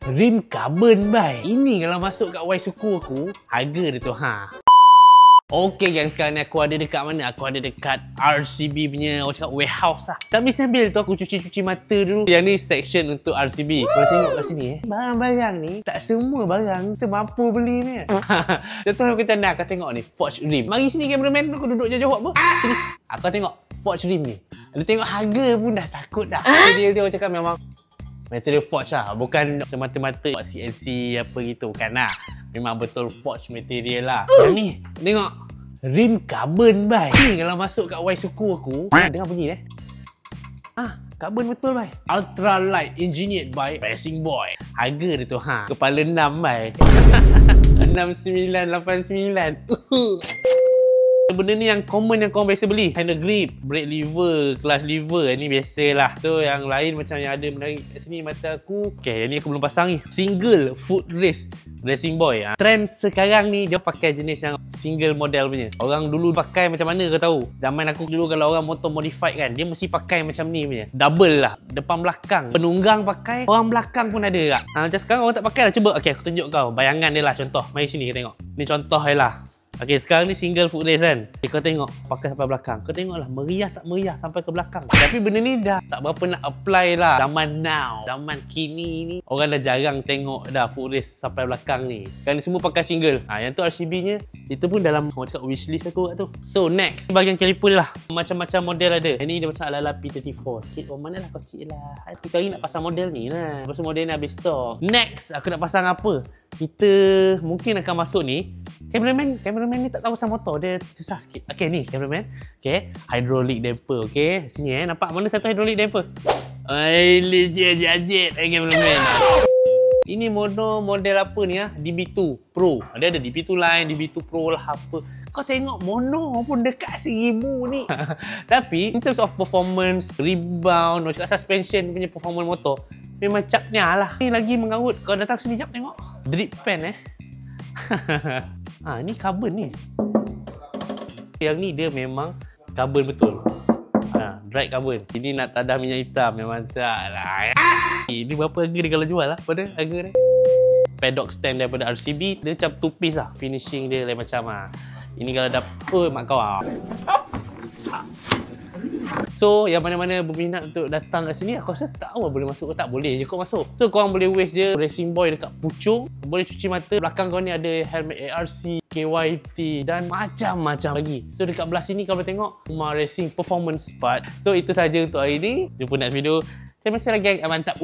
Rim carbon bai. Ini kalau masuk kat Y suku aku, harga dia tu Okey gang, sekarang ni aku ada dekat mana? Aku ada dekat RCB punya orang cakap warehouse lah. Sambil-sambil tu aku cuci-cuci mata dulu. Yang ni section untuk RCB. Kalau tengok kat sini barang-barang ni tak semua barang kita mampu beli ni. Contoh aku macam nak kau tengok ni, Forge Rim. Mari sini cameraman, aku duduk jauh-jauh apa? Sini. Aku tengok Forge Rim ni. Dia tengok harga pun dah takut dah. Dia orang cakap memang material forge lah, bukan semata-mata CNC apa gitu, bukan lah. Memang betul forge material lah. Yang ni, tengok rim carbon bai. Ni kalau masuk kat Y suku aku, dengar bunyi carbon betul bai. Ultra light engineered by Racing Boy. Harga dia tu kepala 6 bai. 6989. Benda ni yang common yang korang biasa beli. Handle grip, brake lever, clutch lever. Ini biasalah. So yang lain macam yang ada menarik kat sini mata aku. Okay, yang ni aku belum pasang ni. Single foot race Racing Boy. Trend sekarang ni dia pakai jenis yang single model punya. Orang dulu pakai macam mana kau tahu? Zaman aku dulu kalau orang motor modified kan, dia mesti pakai macam ni punya. Double lah. Depan belakang. Penunggang pakai, orang belakang pun ada tak? Macam sekarang orang tak pakai lah. Cuba. Okay, aku tunjuk kau. Bayangan dia lah contoh. Mari sini kita tengok. Ni contoh je lah. Okay, sekarang ni single foot race kan. Okay, kau tengok pakai sampai belakang. Kau tengoklah meriah tak meriah sampai ke belakang. Tapi benda ni dah tak berapa nak apply lah. Zaman now, zaman kini ni orang dah jarang tengok dah foot race sampai belakang ni. Sekarang ni semua pakai single. Yang tu RCB nya itu pun dalam orang cakap wishlist aku kat tu. So next, bahagian caliper lah. Macam-macam model ada. Yang ni dia macam ala-ala P34 sikit. Oh mana lah kau cik lah. Aku cari nak pasang model ni lah. Lepas tu model ni habis stok. Next, aku nak pasang apa? Kita mungkin akan masuk ni. Cameraman ni tak tahu pasal motor, dia susah sikit. Okay, ni cameraman. Okay, hydraulic damper. Okay, sini nampak mana satu hydraulic damper? Legit jajit cameraman. Ini model apa ni DB2 Pro. Dia ada DB2 Line, DB2 Pro lah apa. Kau tengok mono pun dekat 1000 ni. Tapi in terms of performance, rebound, suspension punya performance motor, memang capnya lah. Ni lagi mengarut. Kau datang sini jap tengok. Drip pan ni carbon ni. Yang ni dia memang carbon betul. Dried carbon. Ini nak tadah minyak hitam memang tak lah. Ini berapa harga dia kalau jual lah? Pada harga dia. Paddock stand daripada RCB. Dia macam two piece lah. Finishing dia lain macam Ini kalau dapat mak kau So, yang mana-mana berminat untuk datang kat sini, aku rasa tak tahu boleh masuk ke tak. Boleh je kau masuk. So, korang boleh waste je Racing Boy dekat Puchong. Boleh cuci mata. Belakang kau ni ada helmet ARC, KYT dan macam-macam lagi. So, dekat belah sini kau boleh tengok rumah racing performance part. So, itu saja untuk hari ni. Jumpa next video. Terima kasih lagi, mantap.